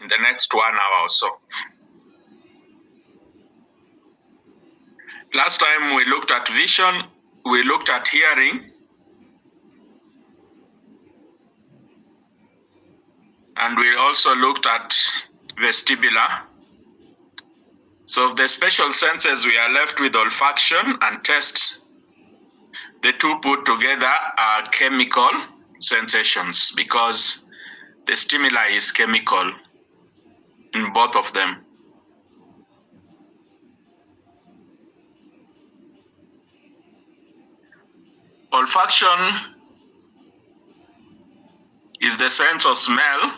in the next 1 hour or so. Last time we looked at vision, we looked at hearing, and we also looked at vestibular. So of the special senses, we are left with olfaction and taste. The two put together are chemical sensations because the stimuli is chemical in both of them. Olfaction is the sense of smell.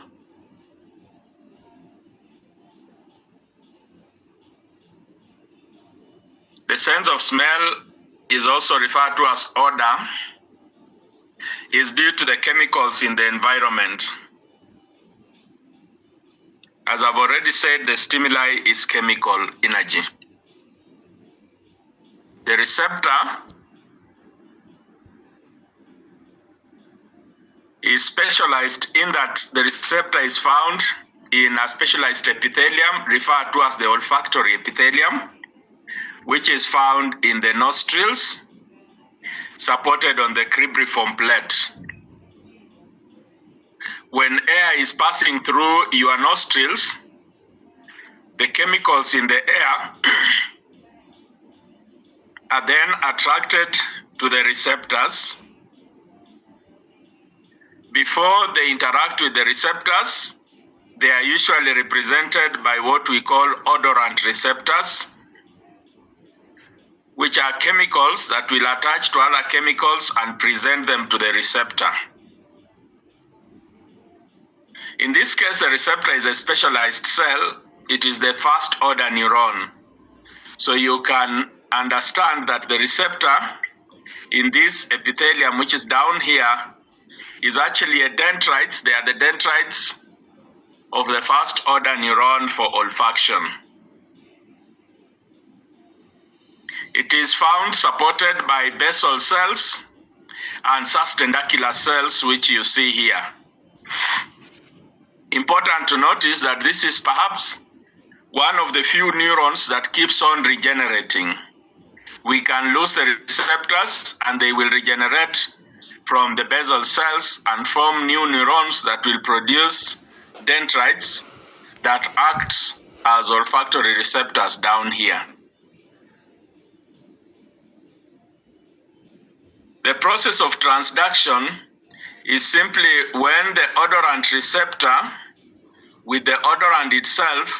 The sense of smell is also referred to as odor, is due to the chemicals in the environment. As I've already said, the stimuli is chemical energy. The receptor is specialized in that the receptor is found in a specialized epithelium referred to as the olfactory epithelium, which is found in the nostrils, supported on the cribriform plate. When air is passing through your nostrils, the chemicals in the air are then attracted to the receptors. Before they interact with the receptors, they are usually represented by what we call odorant receptors, which are chemicals that will attach to other chemicals and present them to the receptor. In this case, the receptor is a specialized cell. It is the first order neuron. So you can understand that the receptor in this epithelium, which is down here, is actually a dendrites. They are the dendrites of the first order neuron for olfaction. It is found supported by basal cells and sus-tentacular cells, which you see here. Important to notice that this is perhaps one of the few neurons that keeps on regenerating. We can lose the receptors and they will regenerate from the basal cells and form new neurons that will produce dendrites that act as olfactory receptors down here. The process of transduction is simply when the odorant receptor with the odorant itself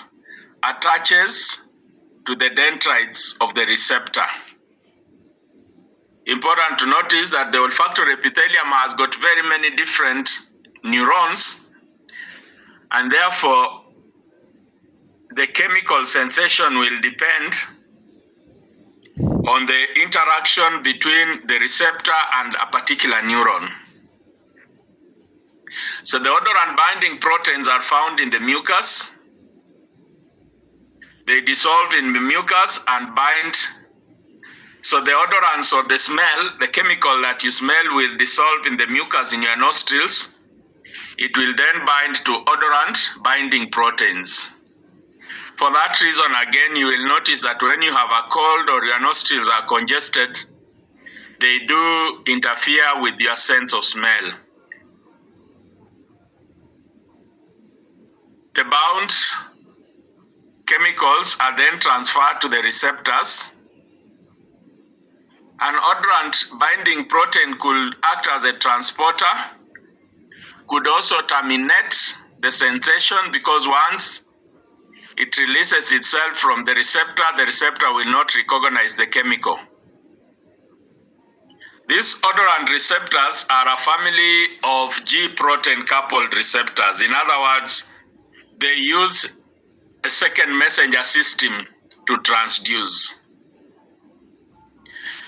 attaches to the dendrites of the receptor. Important to notice that the olfactory epithelium has got very many different neurons, and therefore the chemical sensation will depend on the interaction between the receptor and a particular neuron. So the odorant binding proteins are found in the mucus. They dissolve in the mucus and bind. So the odorants or the smell, the chemical that you smell will dissolve in the mucus in your nostrils. It will then bind to odorant binding proteins. For that reason, again, you will notice that when you have a cold or your nostrils are congested, they do interfere with your sense of smell. The bound chemicals are then transferred to the receptors. An odorant binding protein could act as a transporter, could also terminate the sensation, because once it releases itself from the receptor will not recognize the chemical. These odorant receptors are a family of G-protein coupled receptors. In other words, they use a second messenger system to transduce.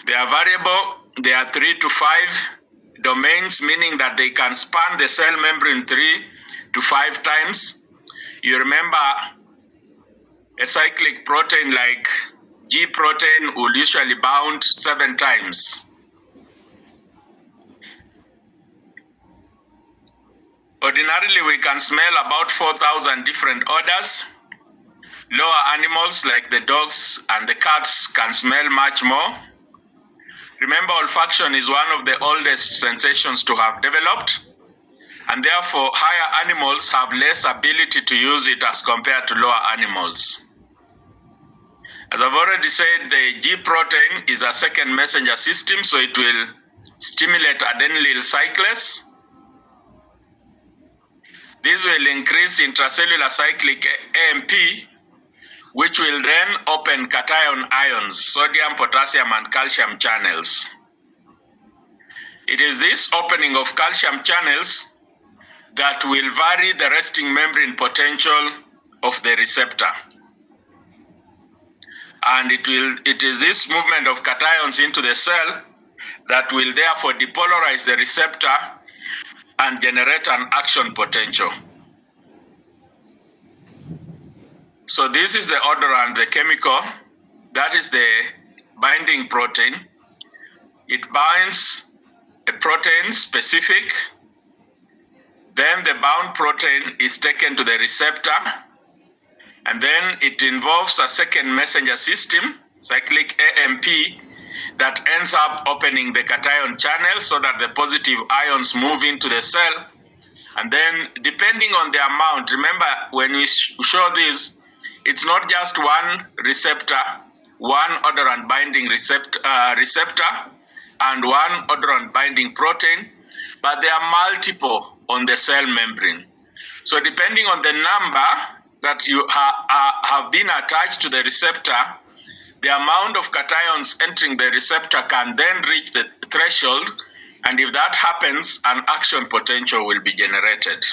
They are variable. They are 3 to 5 domains, meaning that they can span the cell membrane 3 to 5 times. You remember a cyclic protein like G protein will usually bound 7 times. Ordinarily, we can smell about 4,000 different odors. Lower animals like the dogs and the cats can smell much more. Remember, olfaction is one of the oldest sensations to have developed, and therefore higher animals have less ability to use it as compared to lower animals. As I've already said, the G protein is a second messenger system, so it will stimulate adenylyl cyclase. This will increase intracellular cyclic AMP, which will then open cation ions, sodium, potassium, and calcium channels. It is this opening of calcium channels that will vary the resting membrane potential of the receptor. And it is this movement of cations into the cell that will therefore depolarize the receptor and generate an action potential. So this is the odorant, the chemical, that is the binding protein. It binds a protein specific, then the bound protein is taken to the receptor, and then it involves a second messenger system, cyclic AMP, that ends up opening the cation channel so that the positive ions move into the cell. And then depending on the amount, remember when we show this, it's not just one receptor, one odorant binding receptor and one odorant binding protein, but there are multiple on the cell membrane. So depending on the number that you have been attached to the receptor, the amount of cations entering the receptor can then reach the threshold, and if that happens, an action potential will be generated.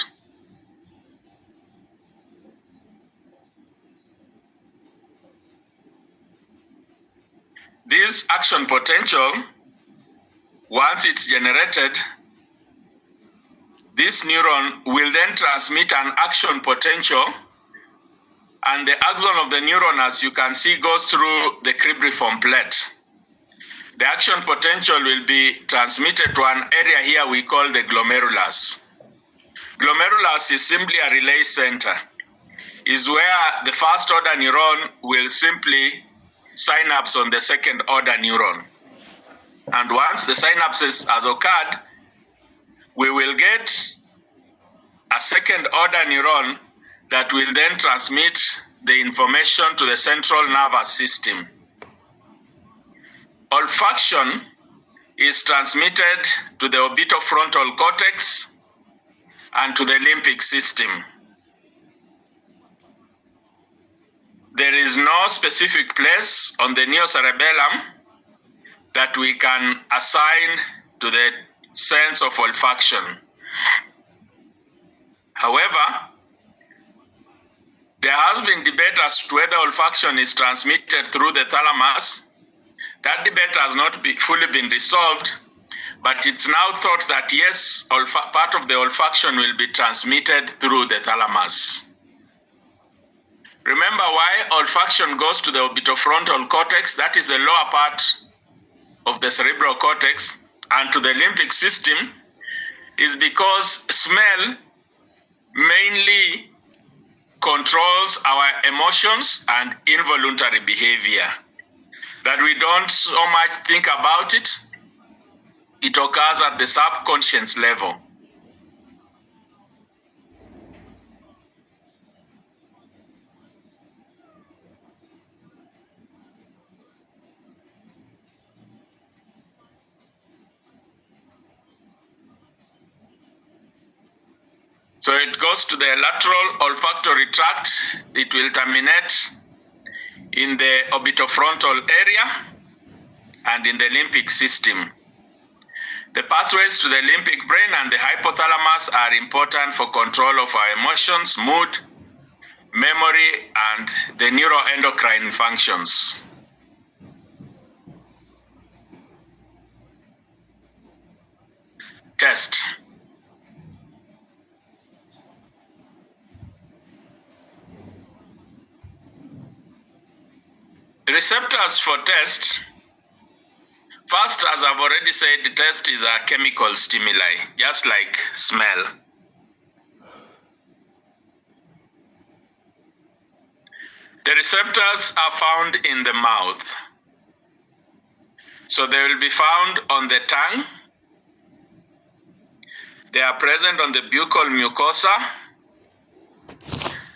This action potential, once it's generated, this neuron will then transmit an action potential, and the axon of the neuron, as you can see, goes through the cribriform plate. The action potential will be transmitted to an area here we call the glomerulus. Glomerulus is simply a relay center. Is where the first order neuron will simply synapse on the second order neuron. And once the synapses has occurred, we will get a second order neuron that will then transmit the information to the central nervous system. Olfaction is transmitted to the orbitofrontal cortex and to the limbic system. There is no specific place on the neocerebellum that we can assign to the sense of olfaction. However, there has been debate as to whether olfaction is transmitted through the thalamus. That debate has not fully been resolved, but it's now thought that yes, part of the olfaction will be transmitted through the thalamus. Remember why olfaction goes to the orbitofrontal cortex, that is the lower part of the cerebral cortex, and to the limbic system, is because smell mainly controls our emotions and involuntary behavior. That we don't so much think about it, it occurs at the subconscious level. So it goes to the lateral olfactory tract. It will terminate in the orbitofrontal area and in the limbic system. The pathways to the limbic brain and the hypothalamus are important for control of our emotions, mood, memory, and the neuroendocrine functions. Test. Receptors for test. First, as I've already said, the test is a chemical stimuli, just like smell. The receptors are found in the mouth. So they will be found on the tongue. They are present on the buccal mucosa.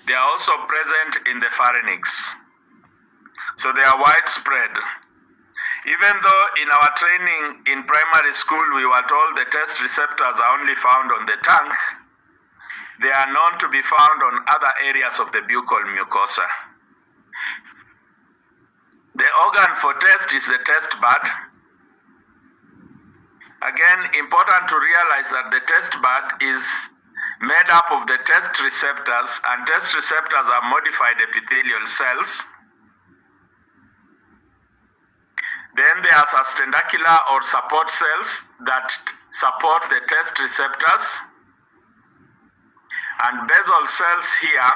They are also present in the pharynx. So they are widespread. Even though in our training in primary school we were told the taste receptors are only found on the tongue, they are known to be found on other areas of the buccal mucosa. The organ for taste is the taste bud. Again, important to realize that the taste bud is made up of the taste receptors, and taste receptors are modified epithelial cells. Then there are tentacular or support cells that support the taste receptors, and basal cells here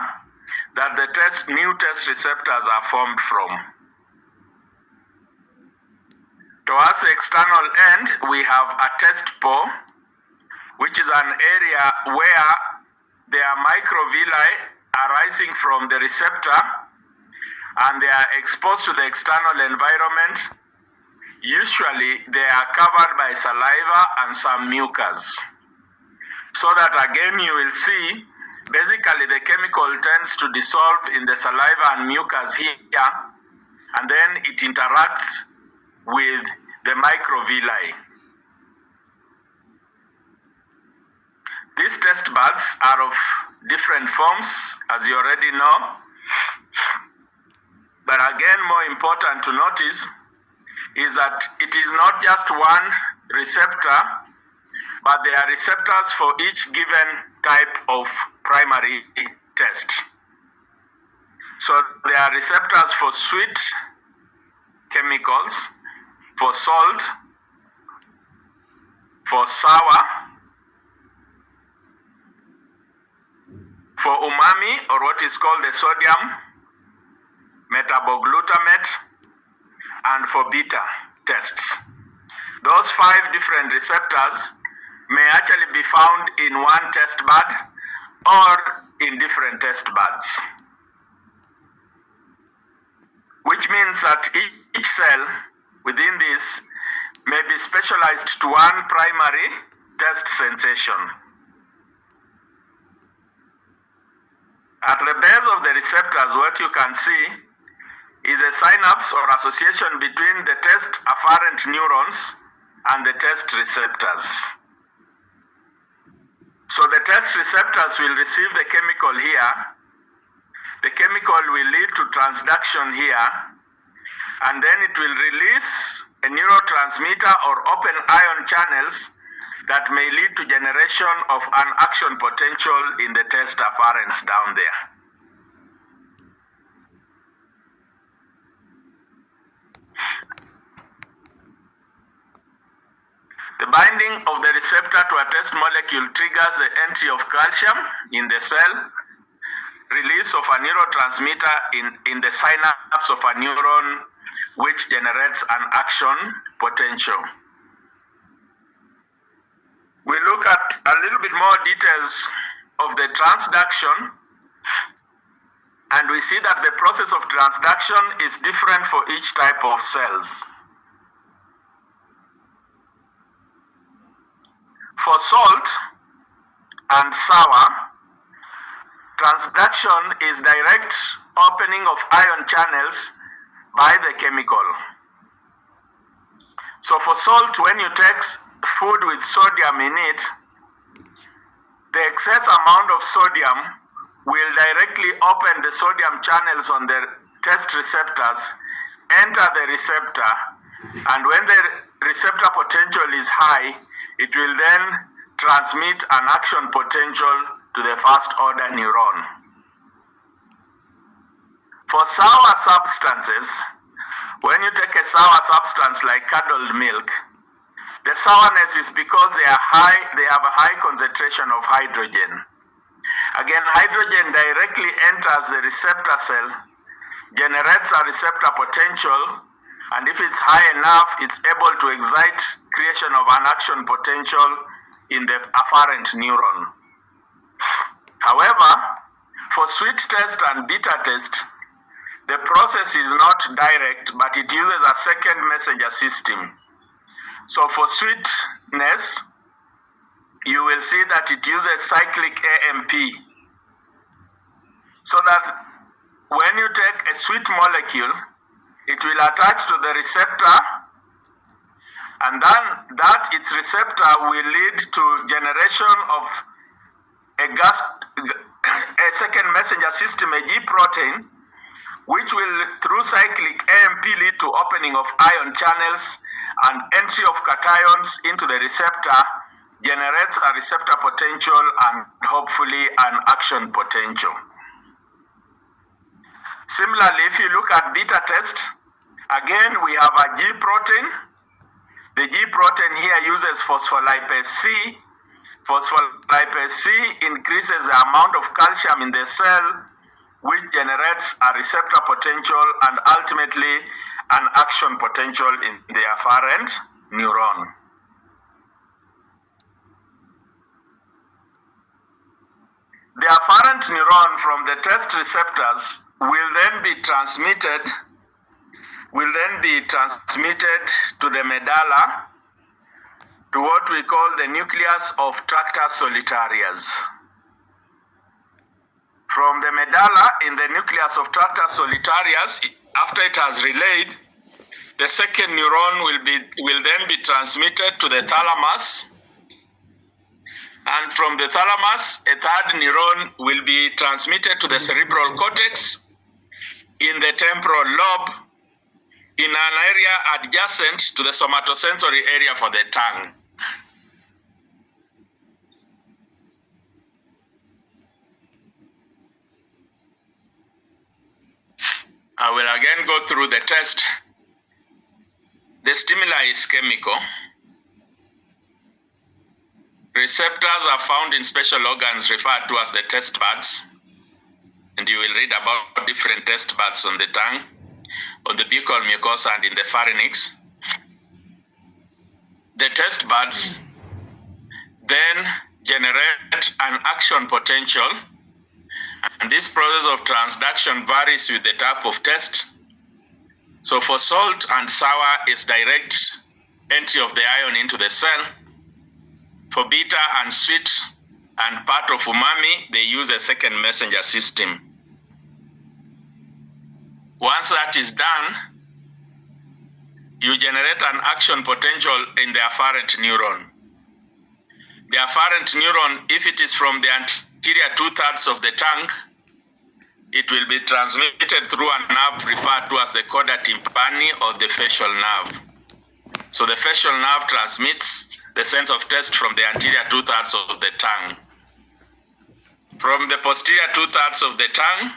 that the new taste receptors are formed from. Towards the external end, we have a taste pore, which is an area where there are microvilli arising from the receptor, and they are exposed to the external environment. Usually, they are covered by saliva and some mucus. So that again you will see, basically the chemical tends to dissolve in the saliva and mucus here, and then it interacts with the microvilli. These taste buds are of different forms, as you already know. But again, more important to notice is that it is not just one receptor, but there are receptors for each given type of primary taste. So there are receptors for sweet chemicals, for salt, for sour, for umami, or what is called the sodium metaboglutamate, and for bitter tastes. Those 5 different receptors may actually be found in one taste bud or in different taste buds, which means that each cell within this may be specialized to one primary taste sensation. At the base of the receptors, what you can see is a synapse or association between the taste afferent neurons and the taste receptors. So the taste receptors will receive the chemical here. The chemical will lead to transduction here, and then it will release a neurotransmitter or open ion channels that may lead to generation of an action potential in the taste afferents down there. The binding of the receptor to a taste molecule triggers the entry of calcium in the cell, release of a neurotransmitter in the synapse of a neuron, which generates an action potential. We look at a little bit more details of the transduction, and we see that the process of transduction is different for each type of cells. For salt and sour, transduction is direct opening of ion channels by the chemical. So for salt, when you take food with sodium in it, the excess amount of sodium will directly open the sodium channels on the taste receptors, enter the receptor, and when the receptor potential is high, it will then transmit an action potential to the first order neuron. For sour substances, when you take a sour substance like curdled milk, the sourness is because they have a high concentration of hydrogen. Again, hydrogen directly enters the receptor cell, generates a receptor potential, and if it's high enough, it's able to excite creation of an action potential in the afferent neuron. However, for sweet taste and bitter taste, the process is not direct, but it uses a second messenger system. So for sweetness, you will see that it uses cyclic AMP. So that when you take a sweet molecule, it will attach to the receptor, and then its receptor will lead to generation of a second messenger system, a G protein, which will, through cyclic AMP, lead to opening of ion channels and entry of cations into the receptor, generates a receptor potential and hopefully an action potential. Similarly, if you look at beta test, again we have a G protein. The G protein here uses phospholipase C. Phospholipase C increases the amount of calcium in the cell, which generates a receptor potential and ultimately an action potential in the afferent neuron. The afferent neuron from the test receptors will then be transmitted to the medulla, to what we call the nucleus of tracta solitarius. From the medulla in the nucleus of tracta solitarius, after it has relayed, the second neuron will then be transmitted to the thalamus, and from the thalamus, a third neuron will be transmitted to the cerebral cortex in the temporal lobe, in an area adjacent to the somatosensory area for the tongue. I will again go through the test. The stimuli is chemical. Receptors are found in special organs referred to as the taste buds, and you will read about different taste buds on the tongue, on the buccal mucosa, and in the pharynx. The taste buds then generate an action potential, and this process of transduction varies with the type of test. So for salt and sour, it's direct entry of the ion into the cell. For bitter and sweet and part of umami, they use a second messenger system. Once that is done, you generate an action potential in the afferent neuron. The afferent neuron, if it is from the anterior 2/3 of the tongue, it will be transmitted through a nerve referred to as the chorda tympani or the facial nerve. So the facial nerve transmits the sense of taste from the anterior 2/3 of the tongue. From the posterior 2/3 of the tongue,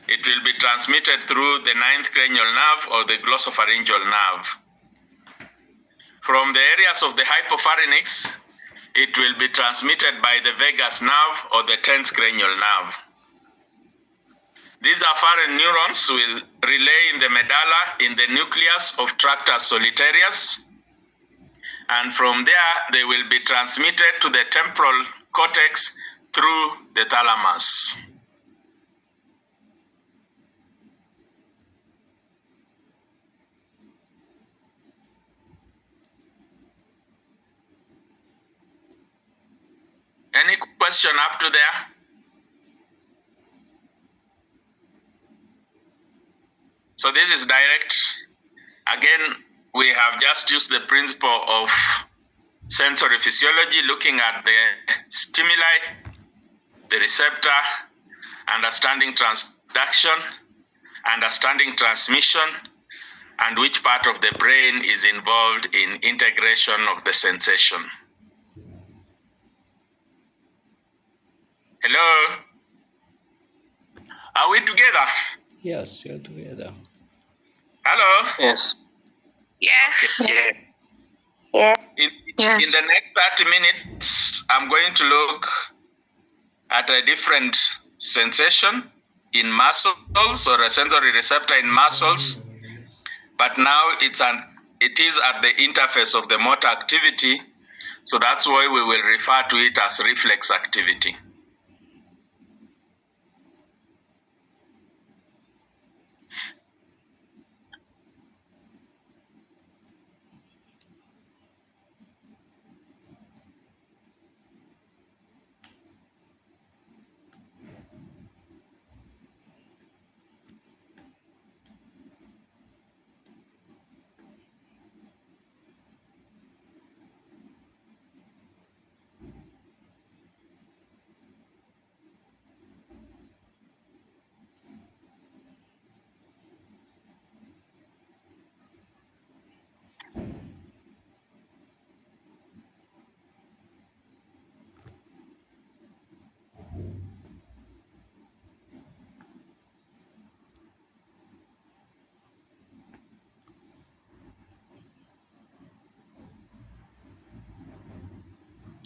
it will be transmitted through the 9th cranial nerve or the glossopharyngeal nerve. From the areas of the hypopharynx, it will be transmitted by the vagus nerve or the 10th cranial nerve. These afferent neurons will relay in the medulla in the nucleus of tracta solitarius, and from there they will be transmitted to the temporal cortex through the thalamus. Any question up to there? So this is direct. Again, we have just used the principle of sensory physiology, looking at the stimuli, the receptor, understanding transduction, understanding transmission, and which part of the brain is involved in integration of the sensation. Hello? Are we together? Yes, you're together. Hello? Yes. Yes. Okay. Yeah. Yes. In the next 30 minutes, I'm going to look at a different sensation in muscles, or a sensory receptor in muscles, but now it is at the interface of the motor activity, so that's why we will refer to it as reflex activity.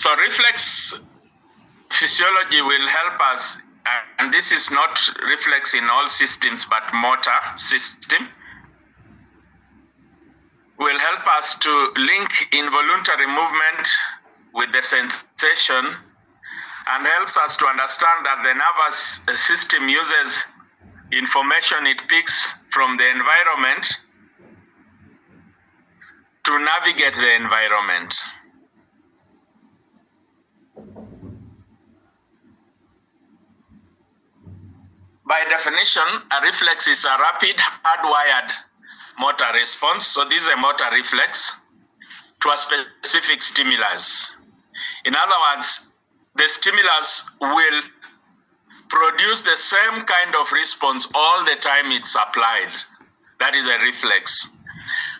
So reflex physiology will help us, and this is not reflex in all systems, but motor system, will help us to link involuntary movement with the sensation, and helps us to understand that the nervous system uses information it picks from the environment to navigate the environment. By definition, a reflex is a rapid, hardwired motor response. So this is a motor reflex to a specific stimulus. In other words, the stimulus will produce the same kind of response all the time it's applied. That is a reflex.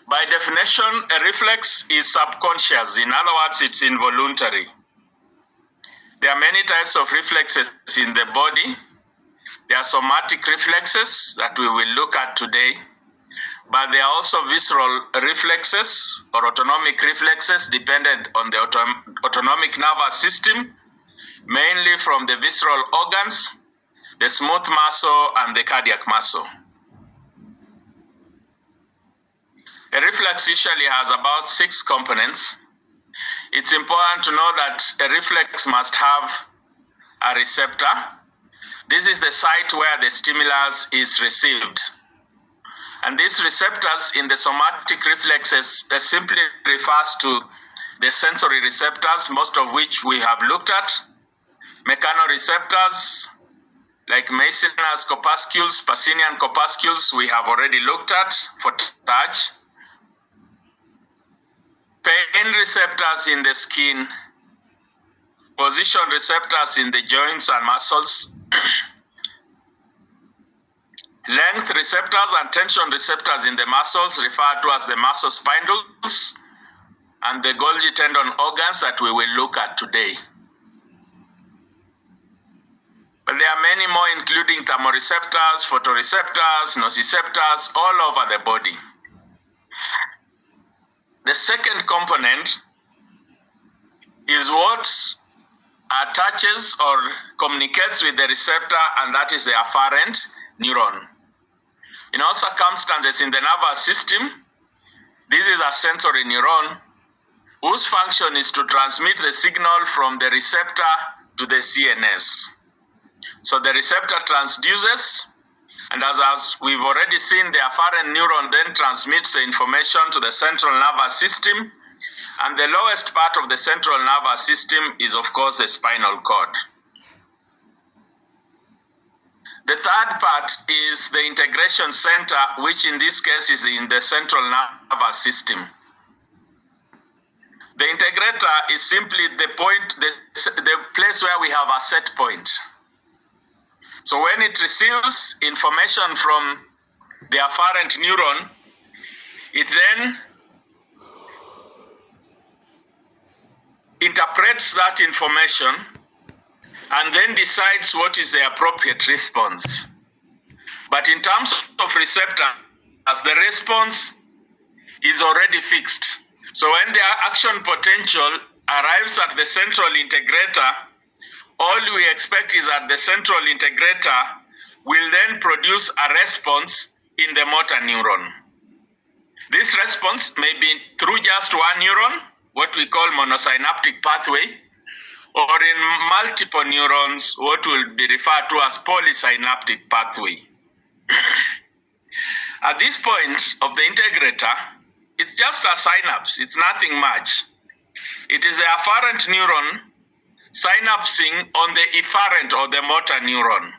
By definition, a reflex is subconscious. In other words, it's involuntary. There are many types of reflexes in the body. There are somatic reflexes that we will look at today, but there are also visceral reflexes or autonomic reflexes dependent on the autonomic nervous system, mainly from the visceral organs, the smooth muscle, and the cardiac muscle. A reflex usually has about 6 components. It's important to know that a reflex must have a receptor. This is the site where the stimulus is received. And these receptors in the somatic reflexes simply refers to the sensory receptors, most of which we have looked at. Mechanoreceptors, like Meissner's corpuscles, Pacinian corpuscles, we have already looked at for touch. Pain receptors in the skin, position receptors in the joints and muscles, length receptors and tension receptors in the muscles referred to as the muscle spindles, and the Golgi tendon organs that we will look at today. But there are many more, including thermoreceptors, photoreceptors, nociceptors, all over the body. The second component is what attaches or communicates with the receptor, and that is the afferent neuron. In all circumstances in the nervous system, this is a sensory neuron whose function is to transmit the signal from the receptor to the CNS. So the receptor transduces, and as we've already seen, the afferent neuron then transmits the information to the central nervous system, and the lowest part of the central nervous system is, of course, the spinal cord. The third part is the integration center, which in this case is in the central nervous system. The integrator is simply the point, the place where we have a set point. So when it receives information from the afferent neuron, it then interprets that information and then decides what is the appropriate response. But in terms of receptor, as the response is already fixed. So when the action potential arrives at the central integrator, all we expect is that the central integrator will then produce a response in the motor neuron. This response may be through just one neuron, what we call monosynaptic pathway, or in multiple neurons, what will be referred to as polysynaptic pathway. At this point of the integrator, it's just a synapse, it's nothing much. It is the afferent neuron synapsing on the efferent or the motor neuron.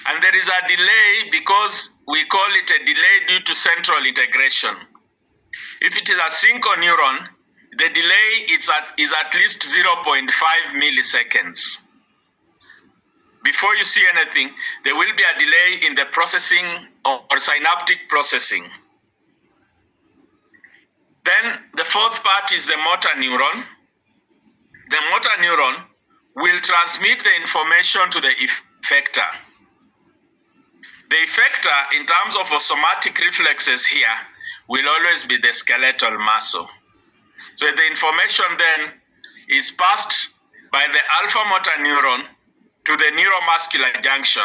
And there is a delay because we call it a delay due to central integration. If it is a synchroneuron, the delay is at least 0.5 milliseconds. Before you see anything, there will be a delay in the processing or synaptic processing. Then the fourth part is the motor neuron. The motor neuron will transmit the information to the effector. The effector, in terms of somatic reflexes here, will always be the skeletal muscle. So the information then is passed by the alpha motor neuron to the neuromuscular junction.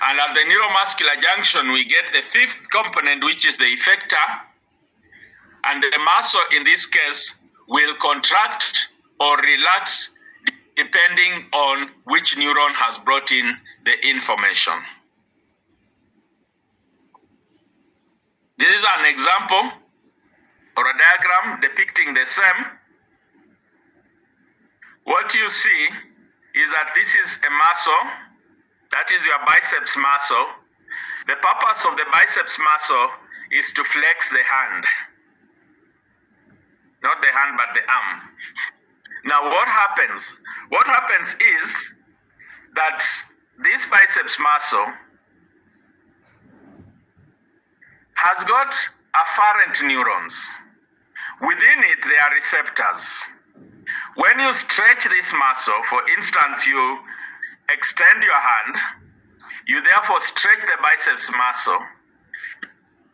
And at the neuromuscular junction, we get the fifth component, which is the effector. And the muscle, in this case, will contract or relax depending on which neuron has brought in the information. This is an example or a diagram depicting the same. What you see is that this is a muscle, that is your biceps muscle. The purpose of the biceps muscle is to flex the hand. Not the hand, but the arm. Now what happens? What happens is that this biceps muscle has got afferent neurons. Within it, there are receptors. When you stretch this muscle, for instance, you extend your hand, you therefore stretch the biceps muscle.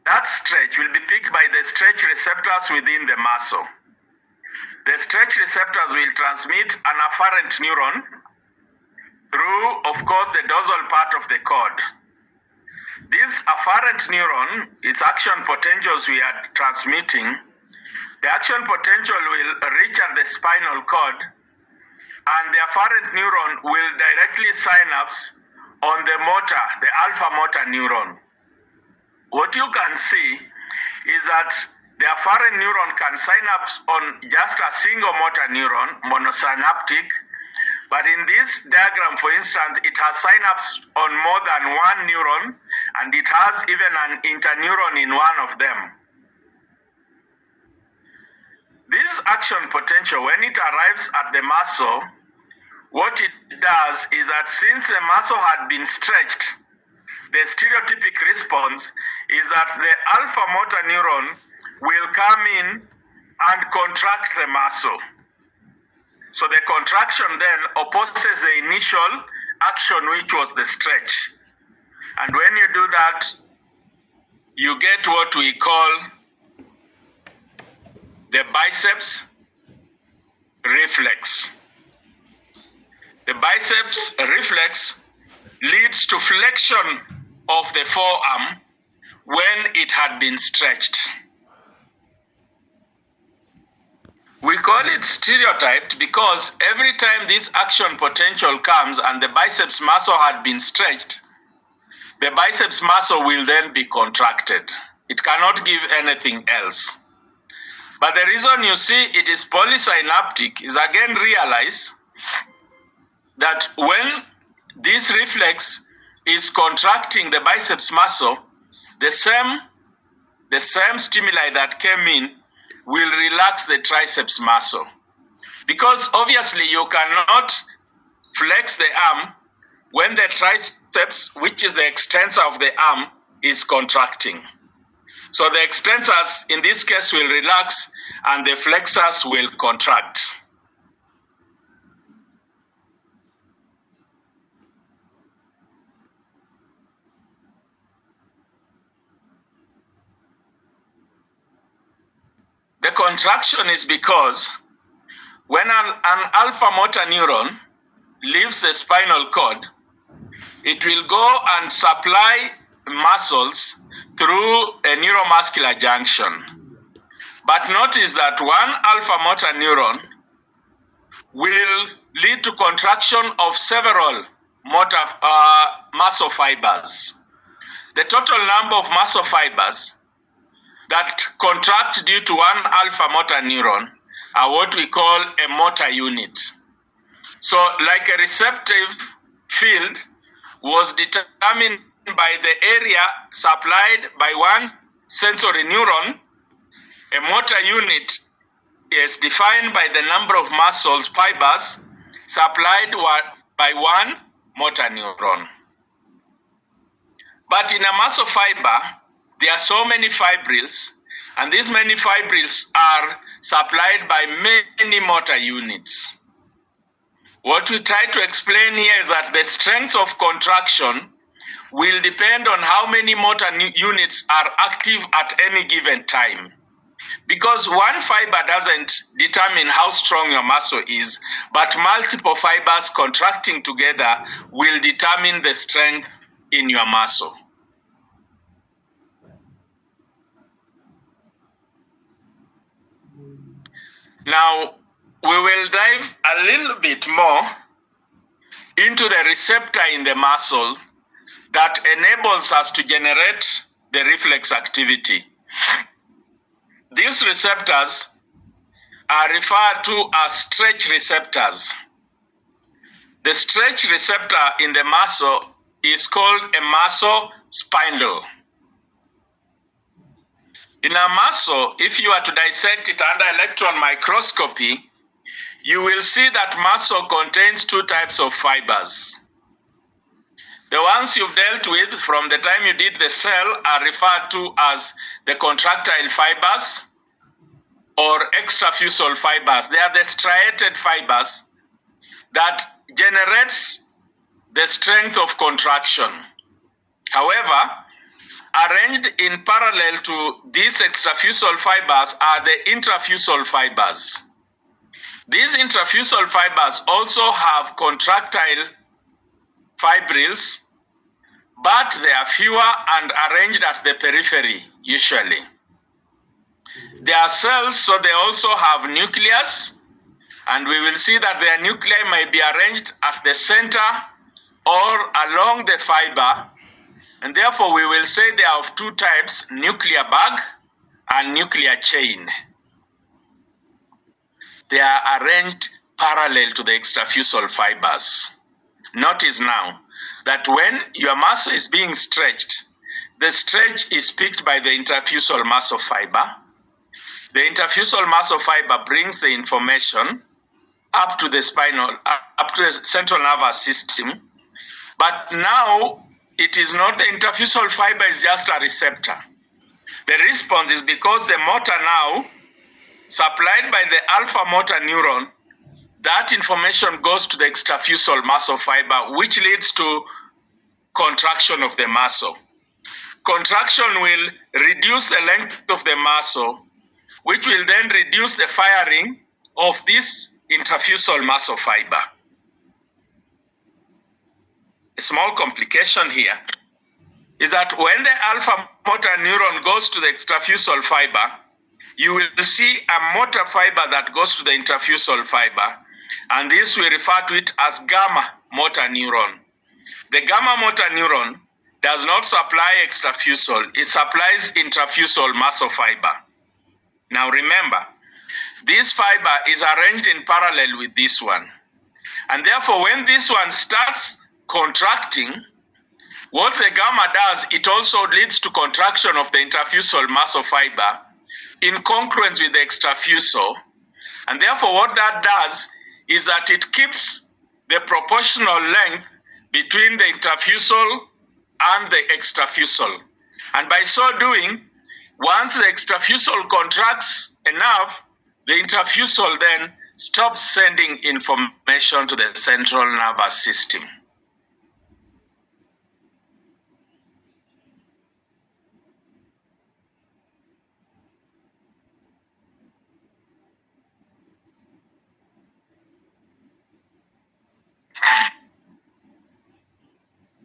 That stretch will be picked by the stretch receptors within the muscle. The stretch receptors will transmit an afferent neuron through, of course, the dorsal part of the cord. This afferent neuron, its action potentials we are transmitting, the action potential will reach at the spinal cord, and the afferent neuron will directly synapse on the motor, the alpha motor neuron. What you can see is that the afferent neuron can synapse on just a single motor neuron, monosynaptic, but in this diagram, for instance, it has synapse on more than one neuron, and it has even an interneuron in one of them. This action potential, when it arrives at the muscle, what it does is that since the muscle had been stretched, the stereotypic response is that the alpha motor neuron will come in and contract the muscle. So the contraction then opposes the initial action, which was the stretch. And when you do that, you get what we call the biceps reflex. The biceps reflex leads to flexion of the forearm when it had been stretched. We call it stereotyped because every time this action potential comes and the biceps muscle had been stretched, the biceps muscle will then be contracted. It cannot give anything else. But the reason you see it is polysynaptic is again realize that when this reflex is contracting the biceps muscle, the same stimuli that came in will relax the triceps muscle. Because obviously you cannot flex the arm when the triceps, which is the extensor of the arm, is contracting. So the extensors in this case will relax and the flexors will contract. The contraction is because when an alpha motor neuron leaves the spinal cord, it will go and supply muscles through a neuromuscular junction. But notice that one alpha motor neuron will lead to contraction of several muscle fibers. The total number of muscle fibers that contract due to one alpha motor neuron are what we call a motor unit. So like a receptive field was determined by the area supplied by one sensory neuron, a motor unit is defined by the number of muscles fibers supplied by one motor neuron. But in a muscle fiber, there are so many fibrils, and these many fibrils are supplied by many motor units. What we try to explain here is that the strength of contraction will depend on how many motor units are active at any given time. Because one fiber doesn't determine how strong your muscle is, but multiple fibers contracting together will determine the strength in your muscle. Now, we will dive a little bit more into the receptor in the muscle that enables us to generate the reflex activity. These receptors are referred to as stretch receptors. The stretch receptor in the muscle is called a muscle spindle. In a muscle, if you are to dissect it under electron microscopy, you will see that muscle contains two types of fibers. The ones you've dealt with from the time you did the cell are referred to as the contractile fibers or extrafusal fibers. They are the striated fibers that generates the strength of contraction. However, arranged in parallel to these extrafusal fibers are the intrafusal fibers. These intrafusal fibers also have contractile fibrils, but they are fewer and arranged at the periphery usually. They are cells, so they also have nucleus, and we will see that their nuclei may be arranged at the center or along the fiber, and therefore we will say they are of two types, nuclear bag and nuclear chain. They are arranged parallel to the extrafusal fibers. Notice now that when your muscle is being stretched, the stretch is picked by the interfusal muscle fiber. The interfusal muscle fiber brings the information up to the central nervous system. But now it is not the interfusal fiber, is just a receptor. The response is because the motor now supplied by the alpha motor neuron, that information goes to the extrafusal muscle fiber, which leads to contraction of the muscle. Contraction will reduce the length of the muscle, which will then reduce the firing of this interfusal muscle fiber. A small complication here is that when the alpha motor neuron goes to the extrafusal fiber, you will see a motor fiber that goes to the interfusal fiber, and this we refer to it as gamma motor neuron. The gamma motor neuron does not supply extrafusal, it supplies intrafusal muscle fiber. Now remember, this fiber is arranged in parallel with this one. And therefore, when this one starts contracting, what the gamma does, it also leads to contraction of the interfusal muscle fiber in congruence with the extrafusal. And therefore, what that does is that it keeps the proportional length between the interfusal and the extrafusal. And by so doing, once the extrafusal contracts enough, the interfusal then stops sending information to the central nervous system.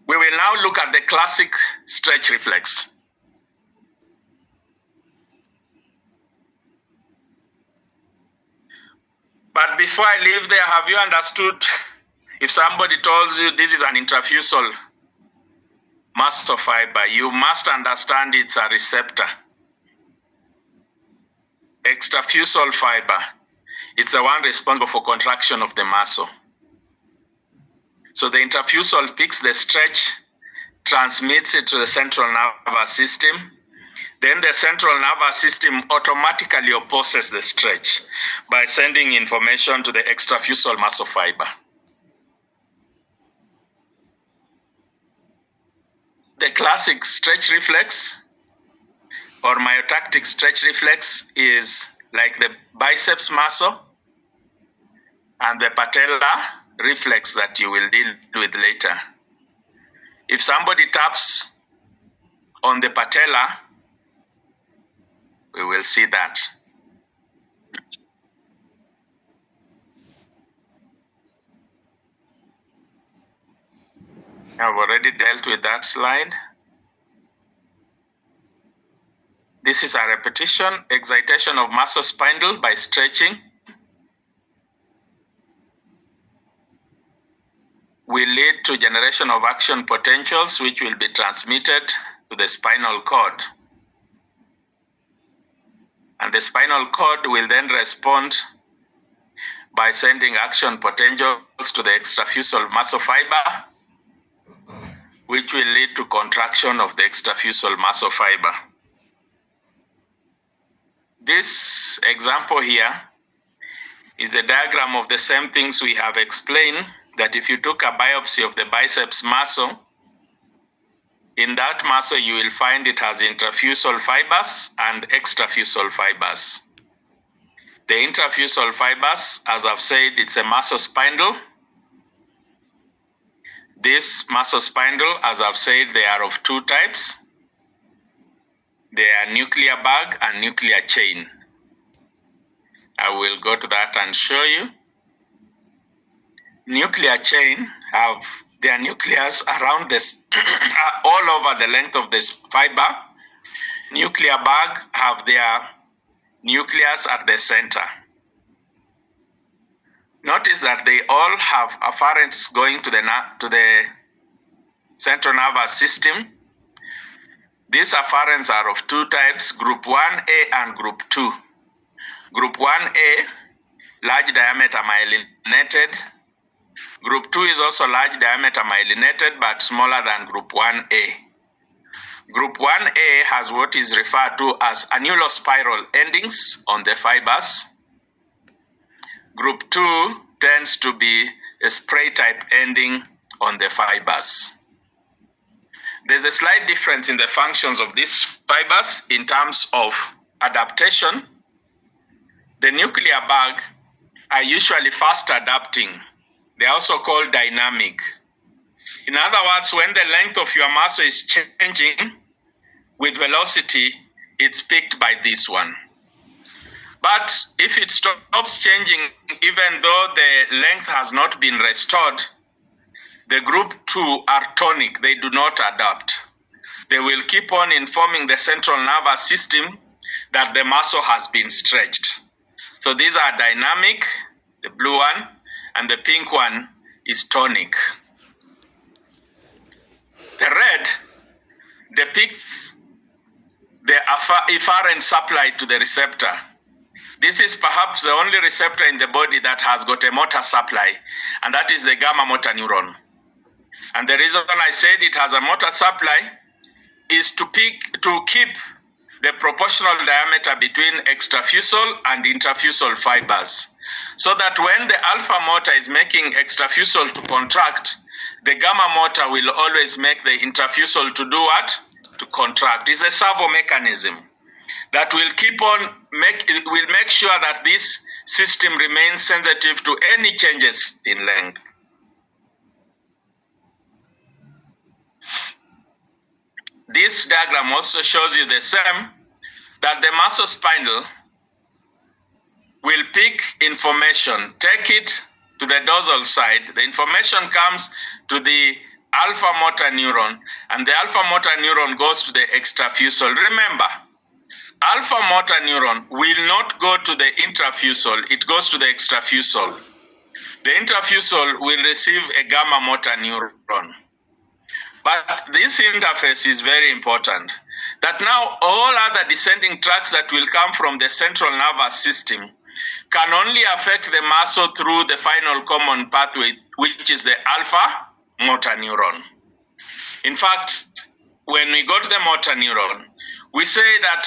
We will now look at the classic stretch reflex. But before I leave there, have you understood, if somebody tells you this is an intrafusal muscle fiber, you must understand it's a receptor. Extrafusal fiber, it's the one responsible for contraction of the muscle. So the interfusal picks the stretch, transmits it to the central nervous system. Then the central nervous system automatically opposes the stretch by sending information to the extrafusal muscle fiber. The classic stretch reflex or myotactic stretch reflex is like the biceps muscle and the patellar reflex that you will deal with later. If somebody taps on the patella, we will see that. I've already dealt with that slide. This is a repetition. Excitation of muscle spindle by stretching will lead to generation of action potentials, which will be transmitted to the spinal cord. And the spinal cord will then respond by sending action potentials to the extrafusal muscle fiber, which will lead to contraction of the extrafusal muscle fiber. This example here is a diagram of the same things we have explained, that if you took a biopsy of the biceps muscle, in that muscle you will find it has intrafusal fibers and extrafusal fibers. The intrafusal fibers, as I've said, it's a muscle spindle. This muscle spindle, as I've said, they are of two types. They are nuclear bag and nuclear chain. I will go to that and show you. Nuclear chain have their nucleus around this, all over the length of this fiber. Nuclear bag have their nucleus at the center. Notice that they all have afferents going to the central nervous system. These afferents are of two types, group 1A and group 2. Group 1A, large diameter myelinated. Group 2 is also large diameter myelinated but smaller than group 1A. Group 1A has what is referred to as annulospiral endings on the fibers. Group 2 tends to be a spray type ending on the fibers. There's a slight difference in the functions of these fibers in terms of adaptation. The nuclear bag are usually fast adapting. They're also called dynamic. In other words, when the length of your muscle is changing with velocity, it's picked by this one. But if it stops changing, even though the length has not been restored, the group 2 are tonic. They do not adapt. They will keep on informing the central nervous system that the muscle has been stretched. So these are dynamic, the blue one, and the pink one is tonic. The red depicts the efferent supply to the receptor. This is perhaps the only receptor in the body that has got a motor supply, and that is the gamma motor neuron. And the reason I said it has a motor supply is to keep the proportional diameter between extrafusal and intrafusal fibers, so that when the alpha motor is making extrafusal to contract, the gamma motor will always make the intrafusal to do what? To contract. It's a servo mechanism that will make sure that this system remains sensitive to any changes in length. This diagram also shows you the same, that the muscle spindle will pick information, take it to the dorsal side. The information comes to the alpha motor neuron, and the alpha motor neuron goes to the extrafusal. Remember, alpha motor neuron will not go to the intrafusal, it goes to the extrafusal. The intrafusal will receive a gamma motor neuron. But this interface is very important, that now all other descending tracts that will come from the central nervous system can only affect the muscle through the final common pathway, which is the alpha motor neuron. In fact, when we go to the motor neuron, we say that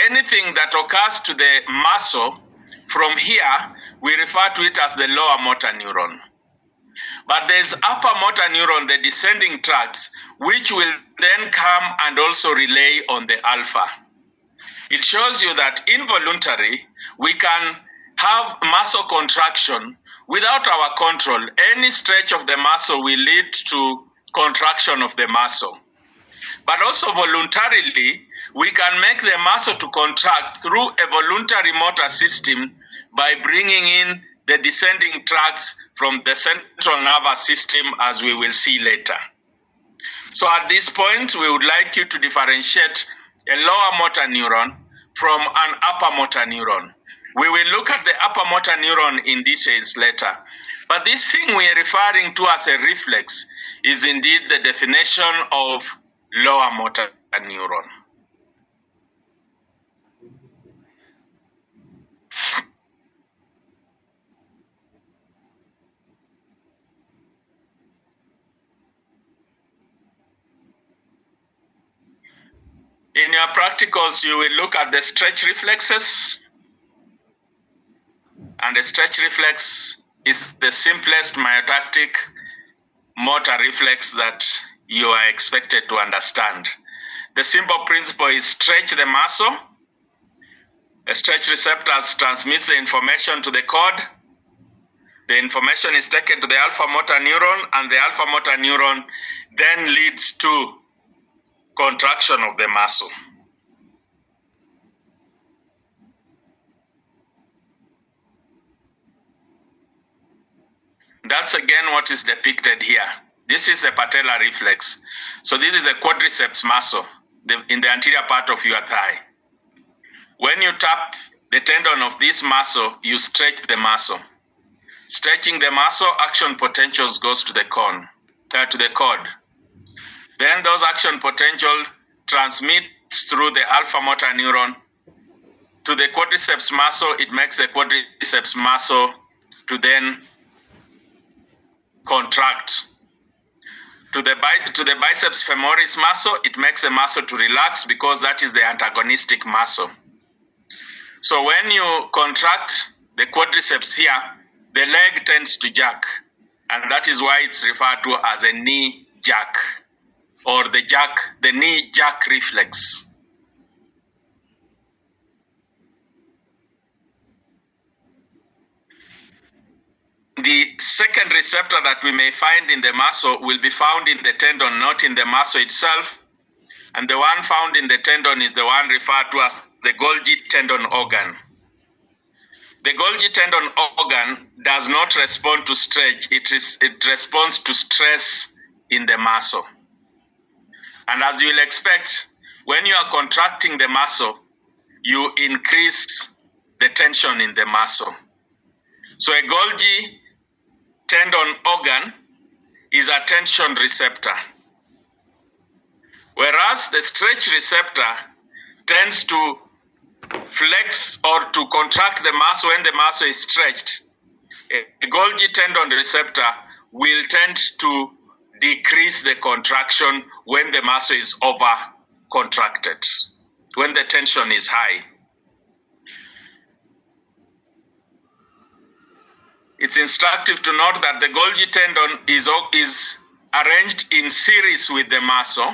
anything that occurs to the muscle from here, we refer to it as the lower motor neuron. But there's upper motor neuron, the descending tracts, which will then come and also relay on the alpha. It shows you that involuntarily, we can have muscle contraction without our control. Any stretch of the muscle will lead to contraction of the muscle. But also voluntarily, we can make the muscle to contract through a voluntary motor system by bringing in the descending tracts from the central nervous system, as we will see later. So at this point, we would like you to differentiate a lower motor neuron from an upper motor neuron. We will look at the upper motor neuron in details later. But this thing we are referring to as a reflex is indeed the definition of lower motor neuron. In your practicals, you will look at the stretch reflexes. And the stretch reflex is the simplest myotactic motor reflex that you are expected to understand. The simple principle is stretch the muscle. The stretch receptors transmits the information to the cord. The information is taken to the alpha motor neuron, and the alpha motor neuron then leads to contraction of the muscle. That's again what is depicted here. This is the patellar reflex. So this is the quadriceps muscle in the anterior part of your thigh. When you tap the tendon of this muscle, you stretch the muscle. Stretching the muscle, action potentials goes to the cord. Then those action potential transmits through the alpha motor neuron to the quadriceps muscle. It makes the quadriceps muscle to then contract. To the biceps femoris muscle, it makes the muscle to relax because that is the antagonistic muscle. So when you contract the quadriceps here, the leg tends to jerk, and that is why it's referred to as a knee jerk, or the knee jerk reflex. The second receptor that we may find in the muscle will be found in the tendon, not in the muscle itself. And the one found in the tendon is the one referred to as the Golgi tendon organ. The Golgi tendon organ does not respond to stretch. It responds to stress in the muscle. And as you will expect, when you are contracting the muscle, you increase the tension in the muscle. So a Golgi tendon organ is a tension receptor, whereas the stretch receptor tends to flex or to contract the muscle when the muscle is stretched. A Golgi tendon receptor will tend to decrease the contraction when the muscle is over contracted, when the tension is high. It's instructive to note that the Golgi tendon is arranged in series with the muscle,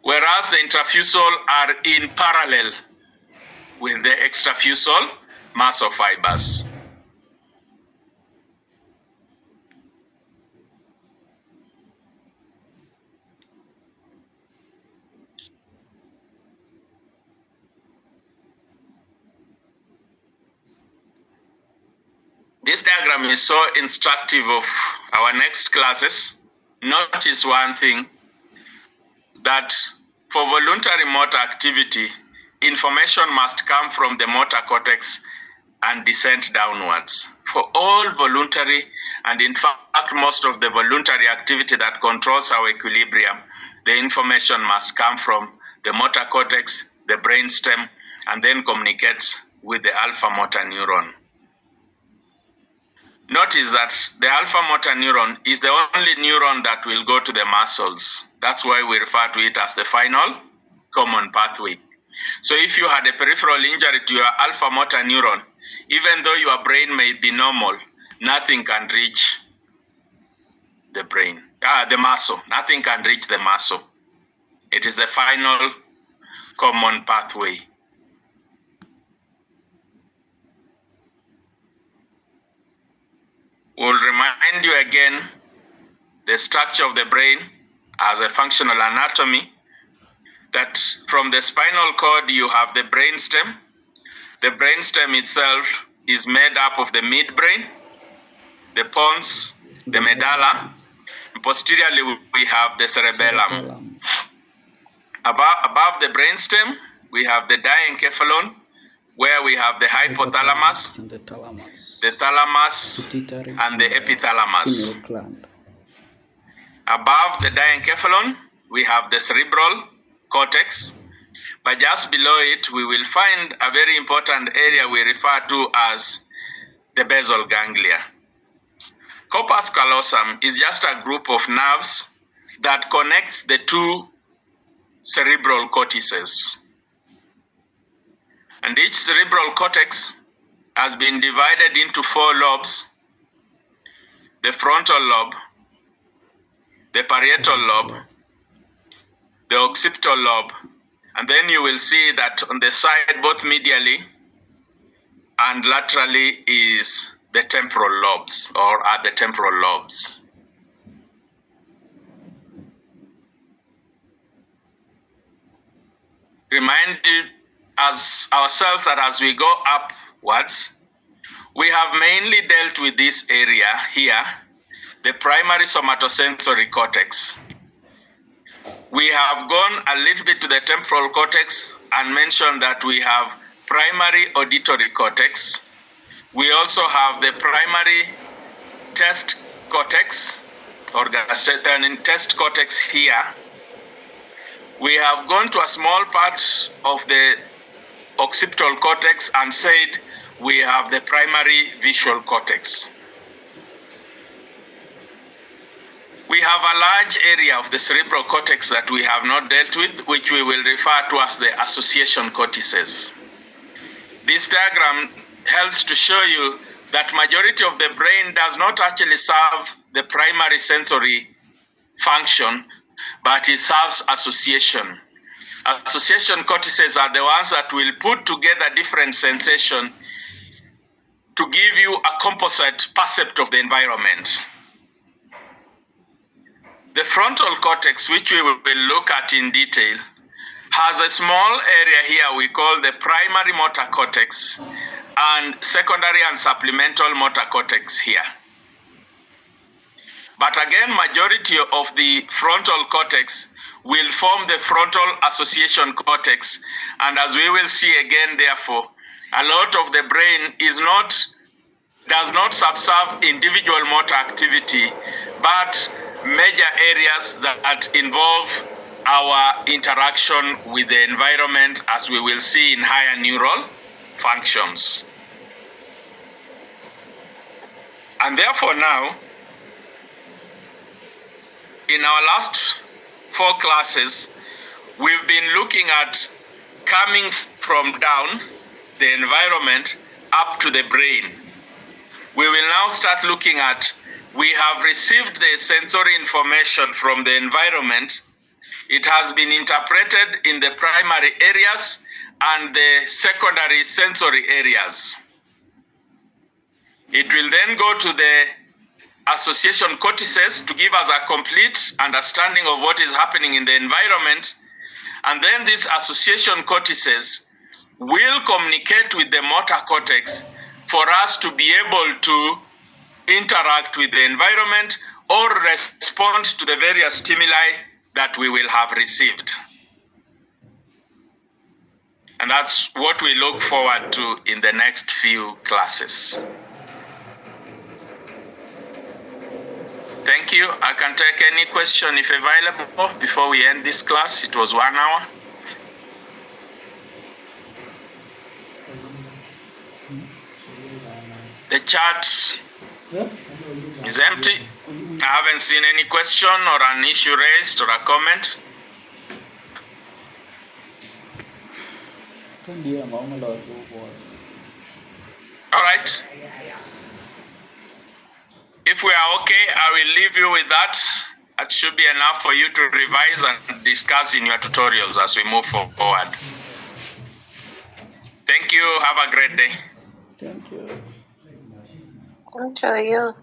whereas the intrafusal are in parallel with the extrafusal muscle fibers. This diagram is so instructive of our next classes. Notice one thing, that for voluntary motor activity, information must come from the motor cortex and descend downwards. For all voluntary, and in fact most of the voluntary activity that controls our equilibrium, the information must come from the motor cortex, the brainstem, and then communicates with the alpha motor neuron. Notice that the alpha motor neuron is the only neuron that will go to the muscles. That's why we refer to it as the final common pathway. So if you had a peripheral injury to your alpha motor neuron, even though your brain may be normal, nothing can reach the brain, the muscle. Nothing can reach the muscle. It is the final common pathway. We'll remind you again the structure of the brain as a functional anatomy, that from the spinal cord you have the brainstem. The brainstem itself is made up of the midbrain, the pons, the medulla. Posteriorly, we have the cerebellum. Above the brainstem, we have the diencephalon, where we have the hypothalamus, and the thalamus, the thalamus, pituitary, and the epithalamus. pineal gland. Above the diencephalon, we have the cerebral cortex, but just below it, we will find a very important area we refer to as the basal ganglia. Corpus callosum is just a group of nerves that connects the two cerebral cortices. And each cerebral cortex has been divided into 4 lobes: the frontal lobe, the parietal lobe, the occipital lobe, and then you will see that on the side, both medially and laterally, is the temporal lobes, or are the temporal lobes. Remind you as ourselves that as we go upwards, we have mainly dealt with this area here, the primary somatosensory cortex. We have gone a little bit to the temporal cortex and mentioned that we have primary auditory cortex. We also have the primary test cortex, or test cortex here. We have gone to a small part of the occipital cortex and said we have the primary visual cortex. We have a large area of the cerebral cortex that we have not dealt with, which we will refer to as the association cortices. This diagram helps to show you that majority of the brain does not actually serve the primary sensory function, but it serves association. Association cortices are the ones that will put together different sensations to give you a composite percept of the environment. The frontal cortex, which we will look at in detail, has a small area here we call the primary motor cortex and secondary and supplemental motor cortex here. But again, majority of the frontal cortex will form the frontal association cortex, and as we will see again, therefore, a lot of the brain does not subserve individual motor activity, but major areas that involve our interaction with the environment, as we will see in higher neural functions. And therefore now, in our last 4 classes, we've been looking at coming from down the environment up to the brain. We will now start looking at, we have received the sensory information from the environment. It has been interpreted in the primary areas and the secondary sensory areas. It will then go to the association cortices to give us a complete understanding of what is happening in the environment. And then these association cortices will communicate with the motor cortex for us to be able to interact with the environment or respond to the various stimuli that we will have received. And that's what we look forward to in the next few classes. Thank you. I can take any question if available before we end this class. It was 1 hour. The chat is empty. I haven't seen any question or an issue raised or a comment. All right. If we are okay, I will leave you with that. That should be enough for you to revise and discuss in your tutorials as we move forward. Thank you. Have a great day. Thank you. Thank you.